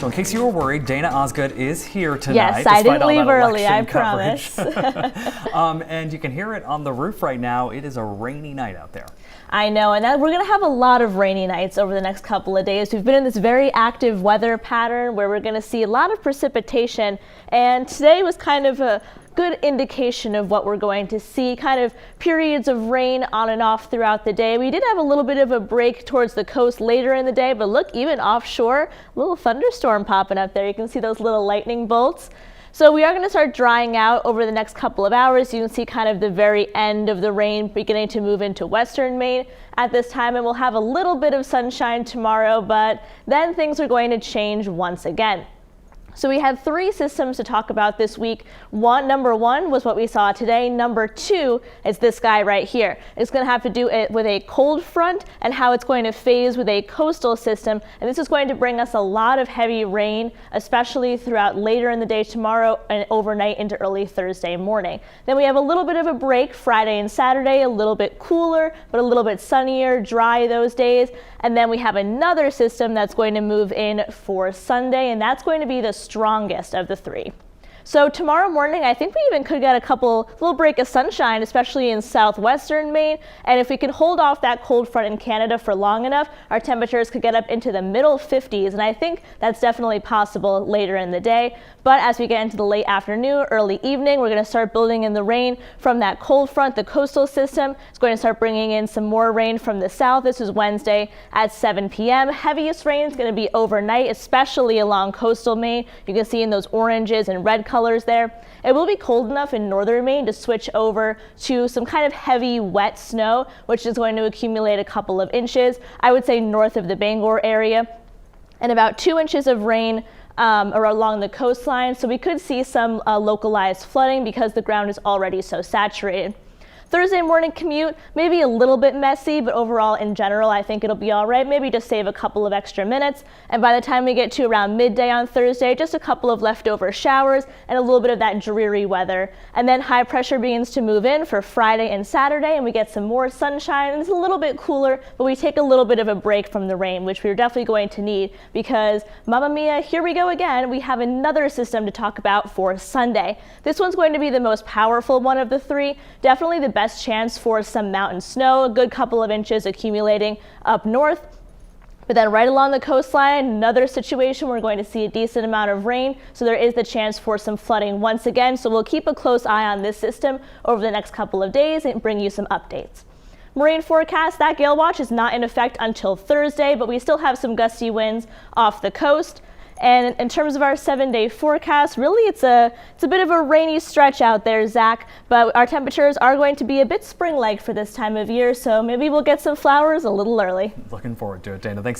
So in case you were worried, Dana Osgood is here tonight. Yes, I didn't leave early, I promise. And you can hear it on the roof right now. It is a rainy night out there. I know, and we're going to have a lot of rainy nights over the next couple of days. We've been in this very active weather pattern where we're going to see a lot of precipitation, and today was kind of a good indication of what we're going to see, kind of periods of rain on and off throughout the day. We did have a little bit of a break towards the coast later in the day, but look, even offshore, a little thunderstorm popping up there. You can see those little lightning bolts. So we are going to start drying out over the next couple of hours. You can see kind of the very end of the rain beginning to move into western Maine at this time, and we'll have a little bit of sunshine tomorrow, but then things are going to change once again. So we have three systems to talk about this week. Number one was what we saw today. Number two is this guy right here. It's going to have to do it with a cold front and how it's going to phase with a coastal system. And this is going to bring us a lot of heavy rain, especially throughout later in the day tomorrow and overnight into early Thursday morning. Then we have a little bit of a break Friday and Saturday, a little bit cooler, but a little bit sunnier, dry those days. And then we have another system that's going to move in for Sunday, and that's going to be the strongest of the three. So tomorrow morning, I think we even could get a little break of sunshine, especially in southwestern Maine. And if we can hold off that cold front in Canada for long enough, our temperatures could get up into the middle 50s. And I think that's definitely possible later in the day. But as we get into the late afternoon, early evening, we're going to start building in the rain from that cold front. The coastal system is going to start bringing in some more rain from the south. This is Wednesday at 7 p.m. Heaviest rain is going to be overnight, especially along coastal Maine. You can see in those oranges and red colors there. It will be cold enough in northern Maine to switch over to some kind of heavy wet snow, which is going to accumulate a couple of inches. I would say north of the Bangor area, and about 2 inches of rain or along the coastline, so we could see some localized flooding because the ground is already so saturated. Thursday morning commute, maybe a little bit messy, but overall in general, I think it'll be all right. Maybe just save a couple of extra minutes. And by the time we get to around midday on Thursday, just a couple of leftover showers and a little bit of that dreary weather. And then high pressure begins to move in for Friday and Saturday, and we get some more sunshine. It's a little bit cooler, but we take a little bit of a break from the rain, which we're definitely going to need because, mamma mia, here we go again. We have another system to talk about for Sunday. This one's going to be the most powerful one of the three. Definitely the best chance for some mountain snow, a good couple of inches accumulating up north. But then right along the coastline, another situation, we're going to see a decent amount of rain. So there is the chance for some flooding once again. So we'll keep a close eye on this system over the next couple of days and bring you some updates. Marine forecast, that gale watch is not in effect until Thursday, but we still have some gusty winds off the coast. And in terms of our 7-day forecast, really it's a bit of a rainy stretch out there, Zach, but our temperatures are going to be a bit spring-like for this time of year, so maybe we'll get some flowers a little early. Looking forward to it, Dana. Thanks so much.